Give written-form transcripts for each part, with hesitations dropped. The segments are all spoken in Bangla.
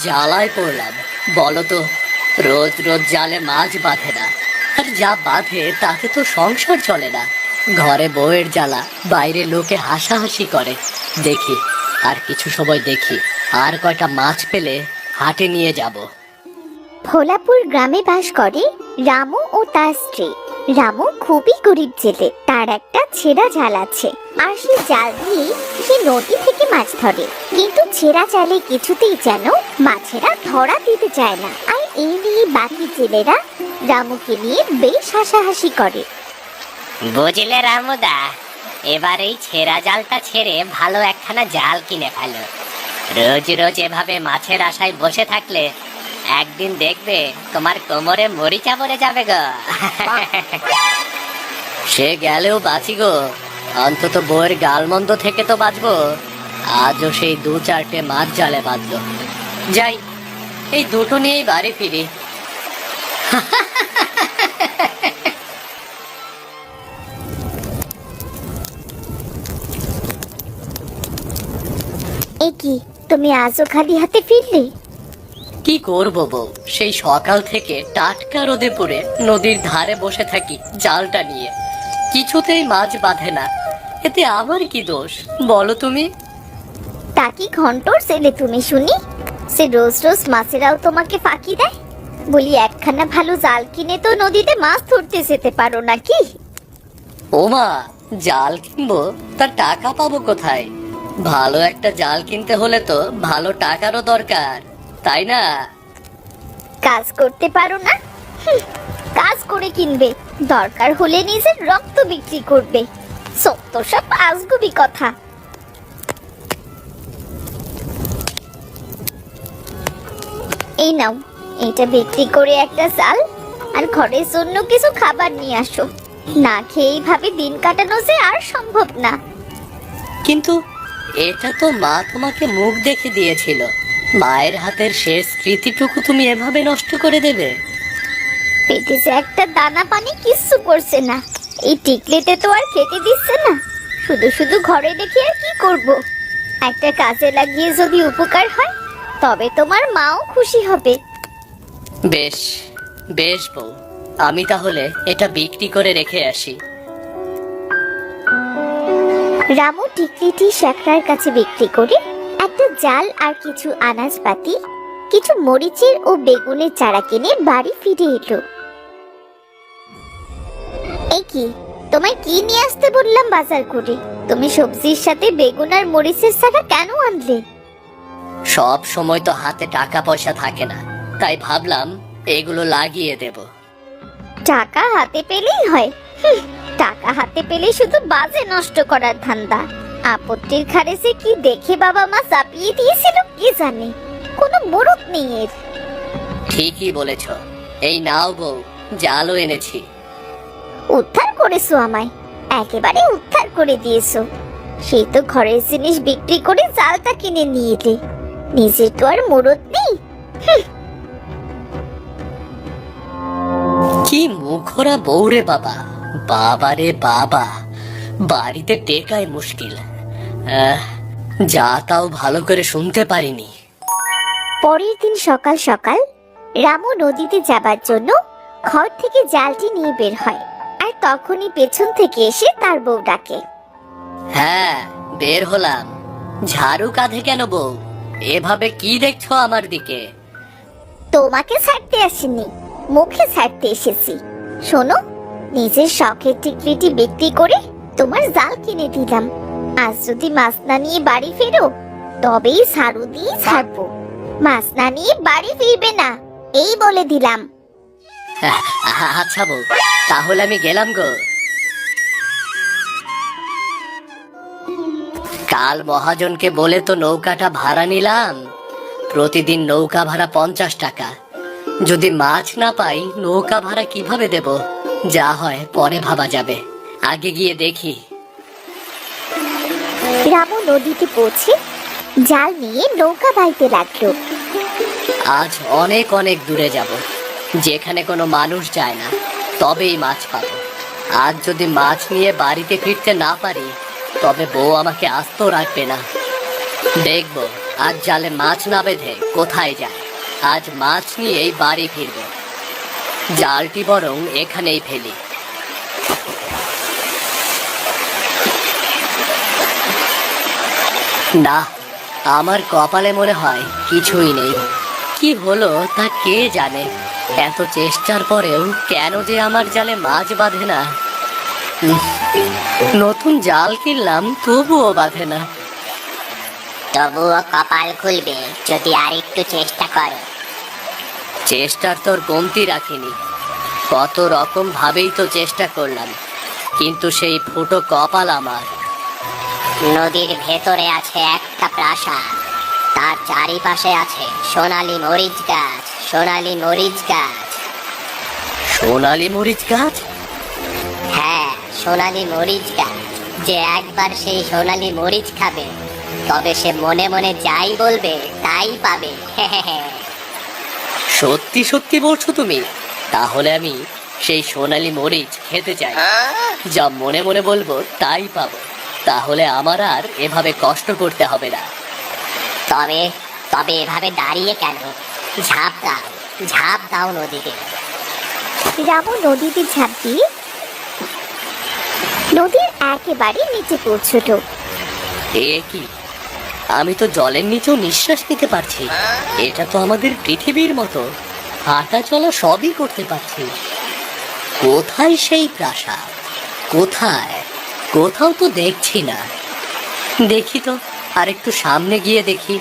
জ্বালায় পড়লাম বলো তো। রোজ রোজ জালে মাছ বাঁধে না, আর যা বাঁধে তাতে তো সংসার চলে না। ঘরে বউয়ের জ্বালা, বাইরে লোকে হাসাহাসি করে। দেখি আর কিছু সময় দেখি, আর কয়টা মাছ পেলে হাটে নিয়ে যাব। ভোলাপুর গ্রামে বাস করে রামু ও তার স্ত্রী। রামু খুবই গরিব জেলে, তার একটা ছেঁড়া জাল আছে, আর সে জাল দিয়ে সে নদী থেকে মাছ ধরে। কিন্তু ছেঁড়া জালে কিছুতেই যেন মাছেরা ধরা দিতে চায় না, আর এই নিয়ে বাকি জেলেরা রামুকে নিয়ে বেশ হাসাহাসি করে। বুঝলে রামুদা, এবার এই ছেঁড়া জালটা ছেড়ে ভালো একখানা জাল কিনে ফেলো। রোজ রোজ এভাবে মাছের আশায় বসে থাকলে একদিন দেখবে তোমার কোমরে মরিচা পড়ে যাবে গো। সে গেলেও বাঁচি গো, অন্তত বউয়ের গালমন্দ থেকে তো বাঁচবো। আজও সেই 2-4টে মাছ জালে বাঁধলো। যাই, এই দুটো নিয়েই বাড়ি ফিরি। এ কি, তুমি আজও খালি হাতে ফিরলে? কি করবো বউ, সেই সকাল থেকে টাটকা রোদে পড়ে নদীর ধারে বসে থাকি জালটা নিয়ে, কিছুতেই মাছ বাঁধে না। এতে আমার কি দোষ বলো তুমি? তা কি ঘন্টর ছেলে তুমি শুনি? সে রোজ রোজ মাছেরাও তোমাকে ফাঁকি দেয়? বলি একখানা ভালো জাল কিনে তো নদীতে মাছ ধরতে যেতে পারো নাকি? ওমা, জাল কিনবো, তার টাকা পাবো কোথায়? ভালো একটা জাল কিনতে হলে তো ভালো টাকারও দরকার, তাই না? কাজ করতে পারো না? কাজ করে কিনবে, দরকার হলে নিজের রক্ত বিক্রি করবে। সত্য সব আজগুবি কথা। এই নাও, এটা বিক্রি করে একটা জাল আর ঘরের জন্য কিছু খাবার নিয়ে আসো। না খেয়ে এইভাবে দিন কাটানো যে আর সম্ভব না। কিন্তু এটা তো মা তোমাকে মুখ দেখে দিয়েছিল, মায়ের হাতের শেষ স্মৃতিটুকু তুমি এভাবে নষ্ট করে দেবে? পেটে যে একটা দানা পানি কিচ্ছু করছে না, এই টিকলিতে তো আর খেতে দিচ্ছে না। শুধু শুধু ঘরে রেখে আর কি করব? একটা কাজে লাগিয়ে যদি উপকার হয় তবে তোমার মাও খুশি হবে। বেশ বেশ বউ, আমি তাহলে এটা বিক্রি করে রেখে আসি। রামু টিকলিটি শেখরার কাছে বিক্রি করে একটা জাল আর কিছু আনাজপাতি, কিছু মরিচের ও বেগুনের চারা কিনে বাড়ি ফিরে এলো। এই কি, তোমায় কি নিয়ে আসতে বললাম বাজার করে? তুমি সবজির সাথে বেগুন আর মরিচের চারা কেন আনলে? সব সময় তো হাতে টাকা পয়সা থাকে না, তাই ভাবলাম এগুলো লাগিয়ে দেব। টাকা হাতে পেলেই হয়? টাকা হাতে পেলে শুধু বাজে নষ্ট করার ধান্দা। আপত্তির খারেজে কি দেখে বাবা মা চাপিয়ে দিয়েছিল কি জানে, কোনো মোড়ক নেই এর। ঠিকই বলেছ, এই নাও বউ, জালও এনেছি। উদ্ধার করেছো আমায়, একেবারে উদ্ধার করে দিয়েছো। সেই তো ঘরের জিনিস বিক্রি করে জালটা কিনে নিয়ে এলে, নিজের তো আর মোড়ক নেই। কি মুখরা বউ রে বাবা, বাবা রে বাবা, বাড়িতে টেকাই মুশকিল। যা তাও ভালো করে শুনতে পারিনি। পরের দিন সকাল সকাল রামু নদীতে যাবার জন্য ঘর থেকে জালটি নিয়ে বের হয়, আর তখনই পেছন থেকে এসে তার বউ ডাকে। হ্যাঁ, বের হলাম। ঝাড়ু কাঁধে কেন বউ? এভাবে কি দেখছো আমার দিকে? তোমাকে ছাড়তে আসিনি, মুখে ছাড়তে এসেছি। শোনো, নিজের শখের টিকলিটি বিক্রি করে তোমার জাল কিনে দিলাম। আজ যদি মাছ না নিয়ে বাড়ি ফেরো তবেই ঝাড়ু দিয়ে ছাড়বো। মাছ না নিয়ে বাড়ি ফিরবে না, এই বলে দিলাম। আচ্ছা বউ, তাহলে আমি গেলাম গো। কাল মহাজনকে বলে তো নৌকাটা ভাড়া নিলাম। প্রতিদিন নৌকা ভাড়া 50 টাকা। যদি মাছ না পাই নৌকা ভাড়া কিভাবে দেব? যা হয় পরে ভাবা যাবে, আগে গিয়ে দেখি। রামু নদীতে পৌঁছে জাল নিয়ে নৌকা বাইতে লাগলো। আজ অনেক অনেক দূরে যাব, যেখানে কোনো মানুষ যায় না, তবেই মাছ পাবো। আজ যদি মাছ নিয়ে বাড়িতে ফিরতে না পারি তবে বউ আমাকে আস্ত রাখবে না। দেখবো আজ জালে মাছ না বেঁধে কোথায় যায়? আজ মাছ নিয়েই বাড়ি ফিরব। জালটি বরং এখানেই ফেলি। না, আমার কপালে মনে হয় কিছুই নেই। কি হলো তা কে জানে। এত চেষ্টার পরেও কেন যে আমার জালে মাছ বাঁধে না। নতুন জাল কিনলাম তবুও বাঁধে না। তবুও কপাল খুলবে যদি আরেকটু চেষ্টা করো। চেষ্টার তোর কমতি রাখিনি। কত রকম ভাবেই তো চেষ্টা করলাম, কিন্তু সেই ফুটো কপাল আমার। নদীর ভেতরে আছে একটা প্রাসাদ, তার চারিপাশে আছে সোনালী মরিচ গাছ। সোনালী মরিচ গাছ। সোনালী মরিচ গাছ? হ্যাঁ, সোনালী মরিচ গাছ। যে একবার সেই সোনালী মরিচ খাবে, তবে সে মনে মনে যাই বলবে তাই পাবে। সত্যি সত্যি বলছো তুমি? তাহলে আমি সেই সোনালী মরিচ খেতে চাই। যা মনে মনে বলবো তাই পাবো। তাহলে আমার আর এভাবে কষ্ট করতে হবে না। তবে তবে এভাবে দাঁড়িয়ে কেন? ঝাঁপ দাও, ঝাঁপ দাও নদীতে। রামু নদীতে ঝাঁপ দিয়ে নদীর একেবারে নিচে পৌঁছলো। এ কি? আমি তো জলের নিচেও নিঃশ্বাস নিতে পারছি। এটা তো আমাদের পৃথিবীর মতো। হাঁটা চলা সবই করতে পারছি। কোথায় সেই প্রাসাদ? কোথায়? কোথাও তো দেখছি না। দেখি তো, আর একটু সামনে গিয়ে দেখি।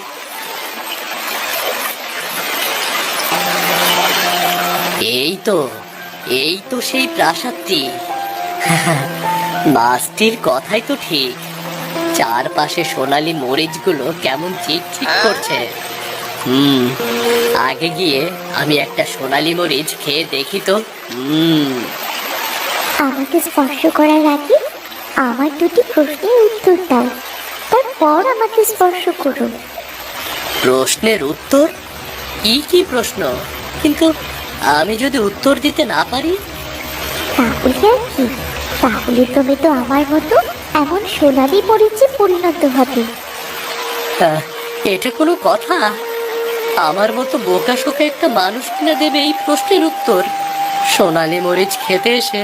এই তো, এই তো সেই প্রাসাদটি। মাছটির কথাই তো ঠিক। চারপাশে সোনালী মরিচগুলো কেমন চিকচিক করছে। আগে গিয়ে আমি একটা সোনালী মরিচ খেয়ে দেখি তো। আমাকে স্পর্শ করার আগে আমার দুটি প্রশ্নের উত্তর দাও, তারপর আমাকে স্পর্শ করো। প্রশ্নের উত্তর? কি কি প্রশ্ন? কিন্তু আমি যদি উত্তর দিতে না পারি? তাহলে আর কি? তাহলে তুমি তো আমার মতো এমন সোনালী মরিচে পরিণত হবে। এটা কোনো কথা? আমার মতো বোকা শোকা একটা মানুষ কিনা দেবে এই প্রশ্নের উত্তর? সোনালী মরিচ খেতে এসে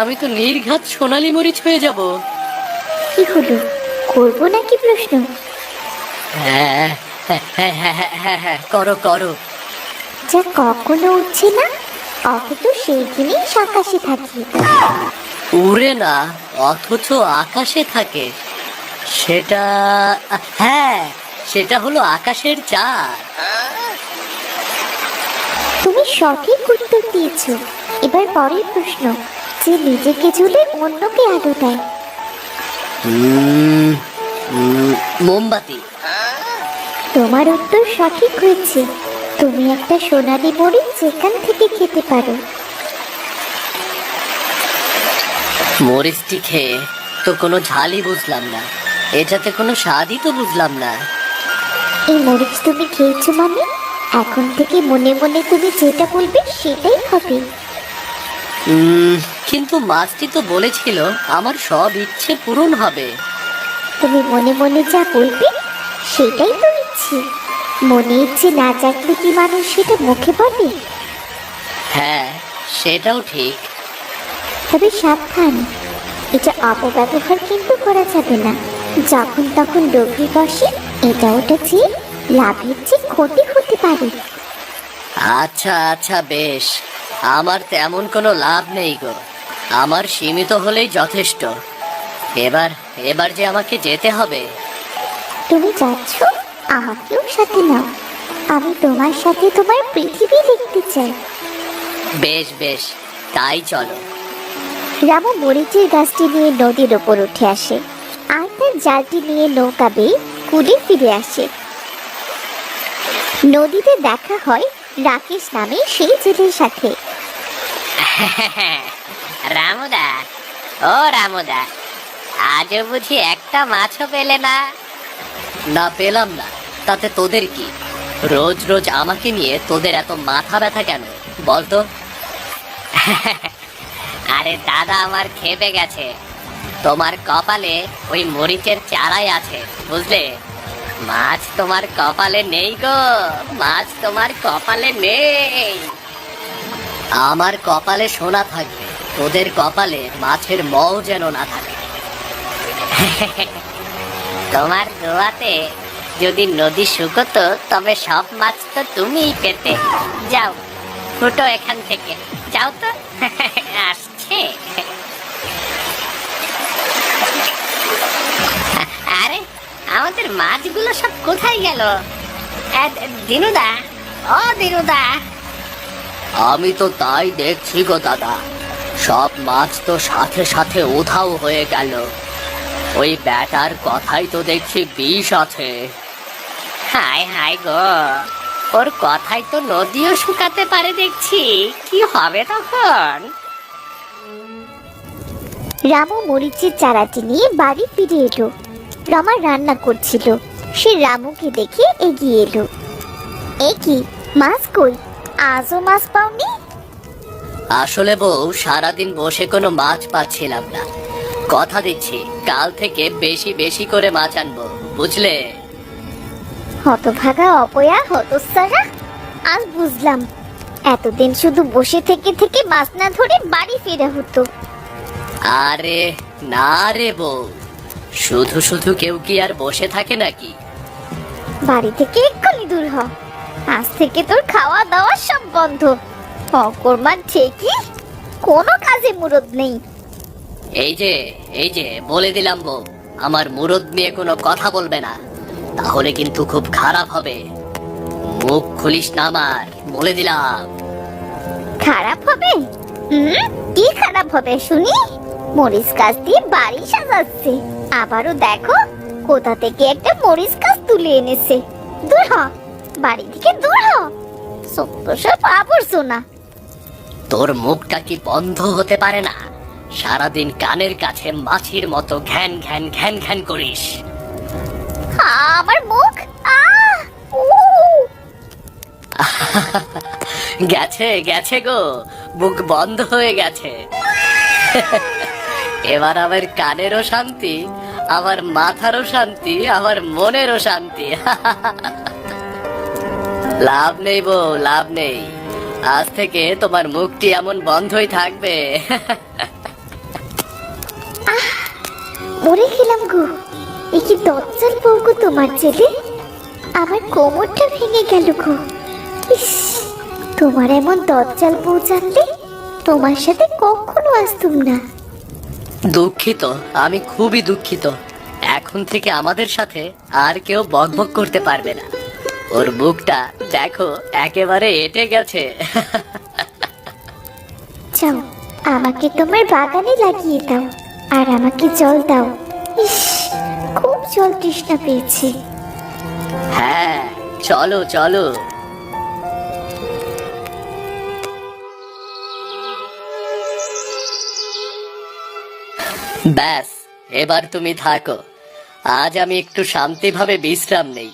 আমি তো নির্ঘাত সোনালী মরিচ হয়ে যাব। কি হলো, করবো নাকি প্রশ্ন? হ্যাঁ হ্যাঁ হ্যাঁ হ্যাঁ হ্যাঁ হ্যাঁ, করো করো। যা কখনো উঠছে না, অথচ সেই দিনই আকাশে থাকে। উড়ে না, অথচ আকাশে থাকে। সেটা, হ্যাঁ, সেটা হলো আকাশের চাঁদ। তুমি সঠিক উত্তর দিয়েছো। এবার পরের প্রশ্ন, যে নিজেকে ঝুলে অন্যকে আলো দেয়। মোমবাতি। তোমার উত্তর সঠিক হয়েছে। তুমি একটা সোনালী মরিচ যেখান থেকে খেতে পারো। মরিচটি খেয়ে তো কোনো ঝালই বুঝলাম না। এটাতে কোনো স্বাদই তো বুঝলাম না। এই মরিচ তুমি খেয়েছো মানে এখন থেকে মনে মনে তুমি যেটা বলবে সেটাই হবে। কিন্তু মাছটি তো বলেছিল আমার সব ইচ্ছে পূরণ হবে। তুমি মনে মনে যা বলবে সেটাই তো ইচ্ছে। মনে ইচ্ছে না জাগলে কি মানুষ সেটা মুখে বলে? হ্যাঁ, সেটাও ঠিক। তবে সাবধান, এটা অপব্যবহার কিন্তু করা যাবে না। যখন তখন লোভী বসে এটা ওটা চেয়ে লাভের চেয়ে ক্ষতি হতে পারে। আচ্ছা আচ্ছা, বেশ। আমার তেমন কোনো লাভ নেই গো। আমার সীমিত হলেই যথেষ্ট। এবার এবার যে আমাকে যেতে হবে। তুমি যাচ্ছ, আমাকেও সাথে নাও। আমি তোমার সাথে তোমার পৃথিবী দেখতে চাই। বেশ বেশ, তাই চলো। রামু মরিচের গাছটি নিয়ে নদীর ওপর উঠে আসে আর তার জালটি নিয়ে নৌকা বেয়ে কুলে ফিরে আসে। নদীতে দেখা হয় রাকেশ নামে সেই জেলের সাথে। রামুদা, ও রামুদা, আজও বুঝি একটা মাছও পেলে না? না, পেলাম না। তাতে তোদের কি? রোজ রোজ আমাকে নিয়ে তোদের এত মাথা ব্যথা কেন বলতো? আরে দাদা, আমার খেপে গেছে। তোমার কপালে ওই মরিচের চারাই আছে, বুঝলে? মাছ তোমার কপালে নেই গো, মাছ তোমার কপালে নেই। আমার কপালে সোনা থাকবে, তোদের কপালে মাছের মও যেন না থাকে। তোমার দোয়াতে যদি নদী শুকতো তবে সব মাছ তো তুমিই পেতে। যাও ফুটো এখান থেকে, যাও তো। আসছে। আরে আমাদের মাছগুলো সব কোথায় গেল? দিনুদা, ও দিনুদা। আমি তো তাই দেখছি গো দাদা, সব মাছ তো সাথে সাথে উধাও হয়ে গেল। ওই ব্যাটার কথাই তো দেখছি বিষ আছে। হায় হায় গো, ওর কথাই তো নদীও শুকাতে পারে দেখছি। কি হবে তখন? রামু মরিচের চারাটি নিয়ে বাড়ি ফিরে এলো। রমা রান্না করছিল, সে রামুকে দেখে এগিয়ে এলো। এ কি, মাছ কই? আজও মাছ পাওনি? আসলে বউ, সারাদিন বসে কোনো মাছ পাচ্ছিলাম না। কথা দিচ্ছি কাল থেকে বেশি বেশি করে মাছ আনবো, বুঝলে? হতভাগা অপয়া হতচ্ছাড়া, আজ বুঝলাম এতদিন শুধু বসে থেকে থেকে মাছ না ধরে বাড়ি ফেরা হতো। আরে না রে বউ, শুধু শুধু কেউ কি আর বসে থাকে নাকি? বাড়ি থেকে এক্ষুনি দূর হ, আজ থেকে তোর খাওয়া দাওয়া সব বন্ধ। অকর্মার ঠিকই, কোনো কাজে মুরদ নেই। এই যে বলে দিলাম বউ, আমার মুরদ নিয়ে কোনো কথা বলবে না, তাহলে কিন্তু খুব খারাপ হবে। মুখ খুলিস না আমার, বলে দিলাম। খারাপ হবে? কি খারাপ হবে শুনি? মরিচ গাছ দিয়ে বাড়ি সাজাচ্ছে, আবারও দেখো কোথা থেকে একটা মরিচ গাছ তুলে এনেছে। দূর হ, বাড়ি থেকে দূর হ, সত্য সব আবর্জনা। তোর মুখটা কি বন্ধ হতে পারে না? সারাদিন কানের কাছে মাছির মতো ঘ্যান ঘ্যান ঘ্যান ঘ্যান করিস। আমার মুখ, উ গেছে গেছে গো, মুখ বন্ধ হয়ে গেছে। এবার আমার কানেরও শান্তি, আমার মাথারও শান্তি, আমার মনেরও শান্তি। লাভ নেই বউ, লাভ নেই। আজ থেকে তোমার মুখটি এমন বন্ধই থাকবে। মরে গেলাম গো, এ কি দজ্জাল বউ গো তোমার ছেলে। আমার কোমরটা ভেঙে গেল গো। ইস, তোমার এমন দজ্জাল বউ জানলে তোমার সাথে কখনো আসতুম না। দুঃখিত, আমি খুবই দুঃখিত। এখন থেকে আমাদের সাথে আর কেউ বকবক করতে পারবে না। ওর মুখটা দেখো, একেবারে এঁটে গেছে। যাও, আমাকে তোমার বাগানে লাগিয়ে দাও, আর আমাকে জল দাও। ইস, খুব জল তৃষ্ণা পেয়েছে। হ্যাঁ, চলো চলো। ব্যাস, এবার তুমি থাকো। আজ আমি একটু শান্তিভাবে বিশ্রাম নেই।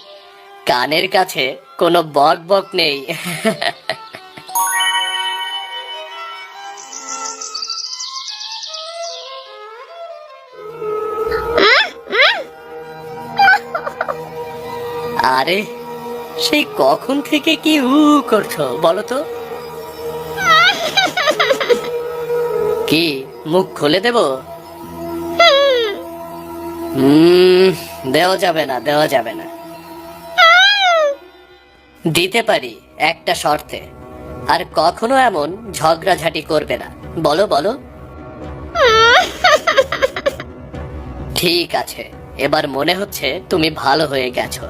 কানের কাছে কোনো বক বক নেই। আরে, সেই কখন থেকে কি করছো বলো তো? কি, মুখ খুলে দেব? দেওয়া যাবে না, দেওয়া যাবে না। দিতে পারি একটা শর্তে, আর কখনো এমন ঝগড়াঝাটি করবে না। বলো বলো। ঠিক আছে, এবার মনে হচ্ছে তুমি ভালো হয়ে গেছো।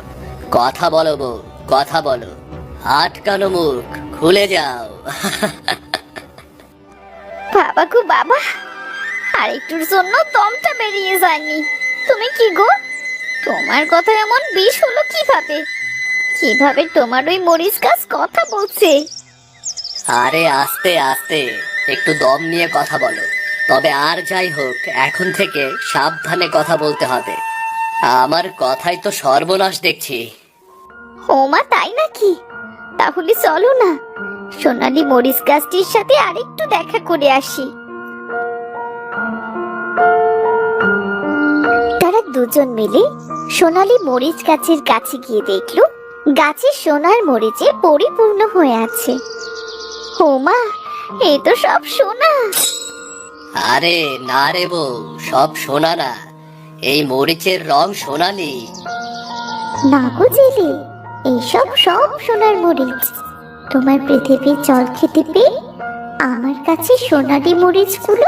কথা বলো বউ, কথা বলো। আটকানো মুখ খুলে যাও। বাবা গো বাবা, আর একটুর জন্য দমটা বেরিয়ে যায়নি। তুমি কি গো, তোমার কথা এমন বিষ হলো কিভাবে? কিভাবে তোমার ওই মরিচ গাছ কথা বলছে? আরে আস্তে আস্তে, একটু দম নিয়ে কথা বলো। তবে আর যাই হোক, এখন থেকে সাবধানে কথা বলতে হবে। আমার কথাই তো সর্বনাশ দেখছি। ওমা, তাই নাকি? তাহলে চলো না, সোনালী মরিচ গাছটির সাথে আরেকটু দেখা করে আসি। তারা দুজন মিলে সোনালি মরিচ গাছের কাছে গিয়ে দেখলো গাছে সোনার মরিচে পরিপূর্ণ হয়ে আছে। হোমা, এ তো সব সোনা। আরে না রে বউ, সব সোনা না, এই মরিচের রং সোনালি। না গো জেলে, এইসব সব সোনার মরিচ। তোমার পৃথিবীর জল খেতে পেয়ে আমার কাছে সোনালি মরিচগুলো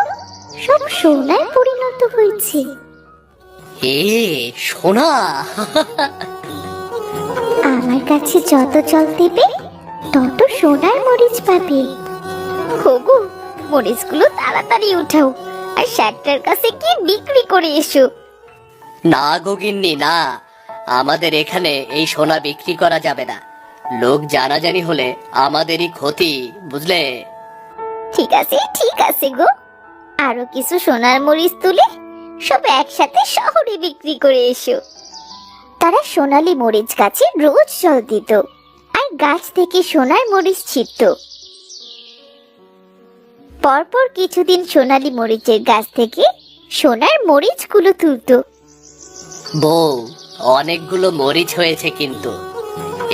সব সোনায় পরিণত হয়েছে। এ সোনা! আমার কাছে যত জল দেবে তত সোনার মরিচ পাবে। হোগো, মরিচগুলো তাড়াতাড়ি উঠাও আর শ্যাকটার কাছে গিয়ে বিক্রি করে এসো। না গগিন্নি না, আমাদের এখানে এই সোনা বিক্রি করা যাবে না। লোক জানাজানি হলে আমাদেরই ক্ষতি, বুঝলে? ঠিক আছে ঠিক আছে গো, আরো কিছু সোনার মরিচ তুলে সব একসাথে শহরে বিক্রি করে এসো। তারা সোনালী মরিচ গাছে রোজ জল দিত আর গাছ থেকে সোনার মরিচ ছিটত। পরপর কিছুদিন সোনালী মরিচের গাছ থেকে সোনার মরিচগুলো তুলতো। বউ, অনেকগুলো মরিচ হয়েছে, কিন্তু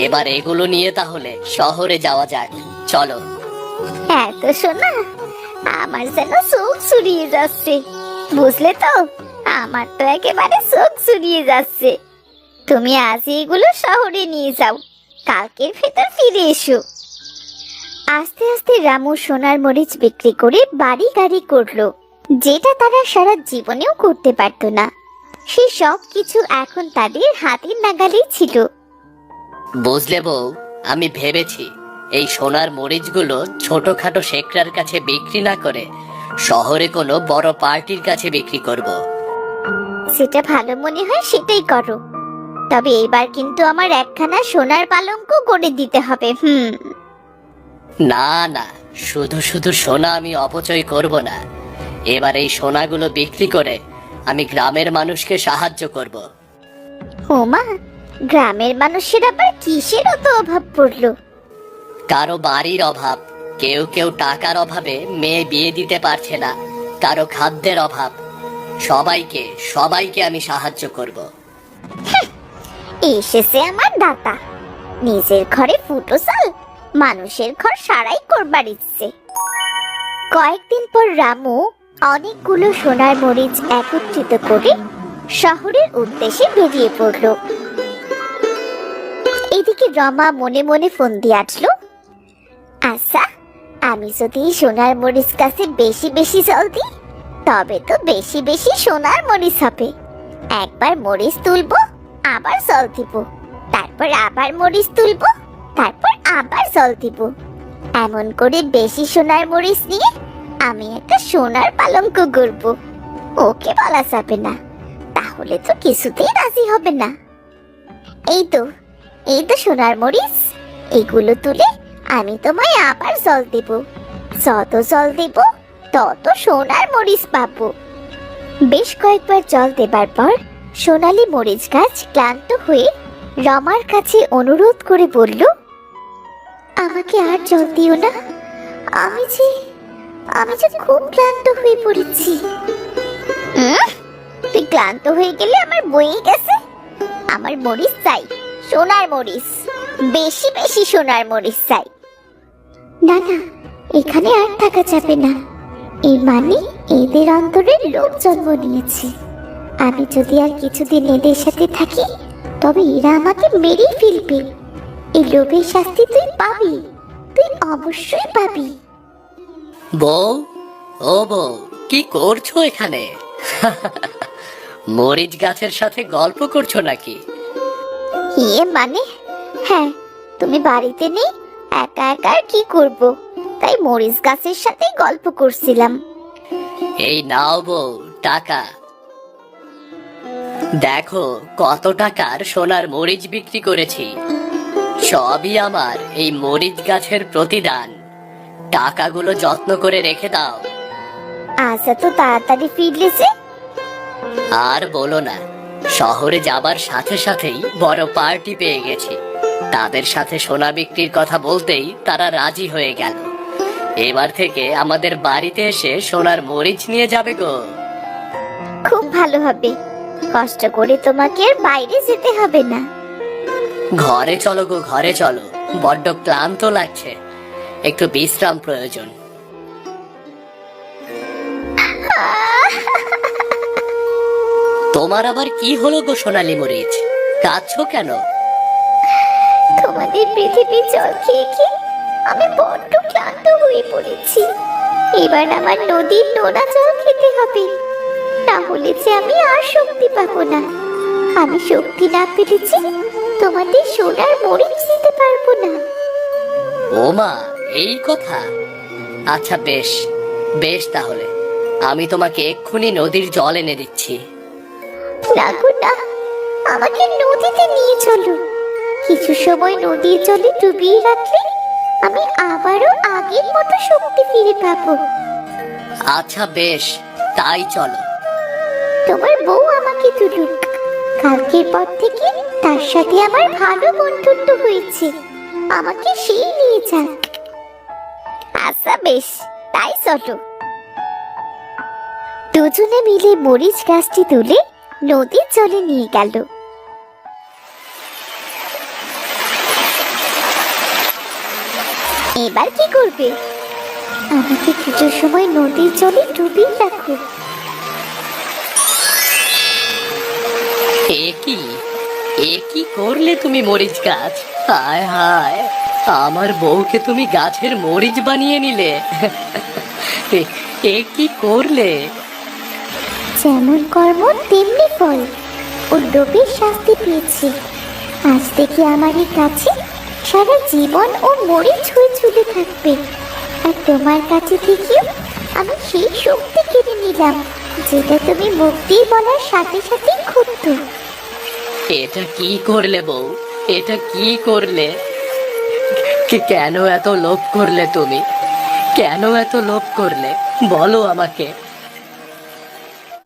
এবার এগুলো নিয়ে তাহলে শহরে যাওয়া যাক, চলো। এত সোনা, আমার যেন চোখ চুরিয়ে যাচ্ছে, বুঝলে তো? আমার তো একেবারে চোখ চুরিয়ে যাচ্ছে। তুমি আজ এগুলো শহরে নিয়ে যাও, কালকের ভেতর ফিরে এসো। আস্তে আস্তে রামু সোনার মরিচ বিক্রি করে বাড়ি গাড়ি করলো, যেটা তারা সারা জীবনেও করতে পারতো না। সে সব কিছু এখন তাদের হাতের নাগালেই ছিল। বুঝলে বউ, আমি ভেবেছি এই সোনার মরিচগুলো ছোটখাটো শেখরার কাছে বিক্রি না করে শহরে কোনো বড় পার্টির কাছে বিক্রি করব। সেটা ভালো মনে হয় সেটাই করো, তবে এবার কিন্তু আমার একখানা সোনার পালঙ্ক করে দিতে হবে। না না, শুধু শুধু সোনা আমি অপচয় করব না। এবার এই সোনাগুলো বিক্রি করে আমি গ্রামের মানুষকে সাহায্য করব। ওমা, গ্রামের মানুষের আবার কিসের অত অভাব পড়লো? কারো বাড়ির অভাব, কেউ কেউ টাকার অভাবে মেয়ে বিয়ে দিতে পারছে না, কারো খাদ্যের অভাব। সবাইকে সবাইকে আমি সাহায্য করব। এসেছে আমার দাতা, নিজের ঘরে ফুটো চাল, মানুষের ঘর সারাই করবার ইচ্ছে। কয়েকদিন পর রামু অনেকগুলো সোনার মরিচ একত্রিত করে শহরের উদ্দেশ্যে বেরিয়ে পড়ল। এদিকে রমা মনে মনে ফোন দিয়ে আসলো, আচ্ছা, আমি যদি সোনার মরিচ গাছে বেশি বেশি জল দিই তবে তো বেশি বেশি সোনার মরিচ হবে। একবার মরিচ তুলবো, আবার জল দিব, তারপর আবার মরিচ তুলবো, তারপর আবার জল দিব। এমন করে বেশি সোনার মরিচ নিয়ে আমি একটা সোনার পালঙ্ক গড়ব। ওকে বলা যাবে না, তাহলে তো কিছুতেই রাজি হবে না। এই তো সোনার মরিচ, এগুলো তুলে আমি তোমায় আবার জল দেব। যত জল দেব তত সোনার মরিচ পাবো। বেশ কয়েকবার জল দেবার পর সোনালী মরিচ গাছ ক্লান্ত হয়ে রমার কাছে অনুরোধ করে বলল, আমাকে আর জল দিও না, আমি যে খুব ক্লান্ত হয়ে পড়েছি। তুই ক্লান্ত হয়ে গেলে আমার বয়ে গেছে। আমার মরিচ চাই, সোনার মরিচ, বেশি বেশি সোনার মরিচ চাই। না না, এখানে আর থাকা যাবে না। এই মানে এদের অন্তরে লোভ জন্ম নিয়েছে। আমি যদি আর কিছুদিন এদের সাথে থাকি তবে এরা আমাকে মেরেই ফেলবে। এই লোভের শাস্তি তুই পাবি, তুই অবশ্যই পাবি। বউ, ও বউ, কি করছো এখানে? মরিচ গাছের সাথে গল্প করছো নাকি? মানে হ্যাঁ, তুমি বাড়িতে নেই, একা একা আর কি করব, তাই মরিচ গাছের সাথে গল্প করছিলাম। এই নাও বউ, টাকা দেখো কত টাকার সোনার মরিচ বিক্রি করেছি। সবই আমার এই মরিচ গাছের প্রতিদান। টাকাগুলো যত্ন করে রেখে দাও। আজ এত তাড়াতাড়ি ফিরলে যে? আর বলো না, শহরে যাবার সাথে সাথেই বড় পার্টি পেয়ে গেছি। তাদের সাথে সোনা বিক্রির কথা বলতেই তারা রাজি হয়ে গেল। এবার থেকে আমাদের বাড়িতে এসে সোনার মরিচ নিয়ে যাবে গো। খুব ভালো হবে, কষ্ট করে তোমাকে আর বাইরে যেতে হবে না। ঘরে চলো গো, ঘরে চলো, বড্ড ক্লান্ত লাগছে, একটু বিশ্রাম প্রয়োজন। তোমার আবার কি হলো গো সোনালী মরিচ, কাঁদছো কেন? তোমাদের পৃথিবীর জল খেয়ে খেয়ে আমি বড্ড ক্লান্ত হয়ে পড়েছি। এবার আমার নদীর নোনা জল খেতে হবে, না হলে যে আমি আর শক্তি পাবো না। আমি শক্তি না পেলেছি তোমাদের সোনার মরিচ দিতে পারবো না। ও মা, এই কথা? আচ্ছা বেশ বেশ, তাহলে আমি তোমাকে এক্ষুনি নদীর জল এনে দিচ্ছি। না গো না, আমাকে নদীতে নিয়ে চলো। কিছু সময় নদীর জলে ডুবিয়ে রাখলে আমি আবারও আগের মতো শক্তি ফিরে পাবো। আচ্ছা বেশ, তাই চলো। তোমার বউ আমাকে তুলুক, কালকের পর থেকে তার সাথে আমার ভালো বন্ধুত্ব হয়েছে, আমাকে সেই নিয়ে যাক। আচ্ছা বেশ, তাই চলো। দুজনে মিলে মরিচ গাছটি তুলে নদীর জলে নিয়ে গেল। এবার কি করবে? আমাকে কিছু সময় নদীর জলে ডুবিয়ে রাখো। এ কি করলে তুমি মরিচ গাছ? হায় হায়, আমার বউকে তুমি গাছের মরিচ বানিয়ে নিলে। এ কি করলে? যেমন কর্ম তেমনি ফল, ও লোভের শাস্তি পেয়েছে। আজ থেকে আমার এই কাছে সারা জীবন ও মরিচ হয়ে ঝুলে থাকবে। আর তোমার কাছে থেকেও আমি সেই শক্তি কেড়ে নিলাম, যেটা তুমি মুখ দিয়ে বলার সাথে সাথে ক্ষুব্ধ। এটা কি করলে বউ, এটা কি করলে? কেন এত লোভ করলে তুমি? কেন এত লোভ করলে বলো আমাকে।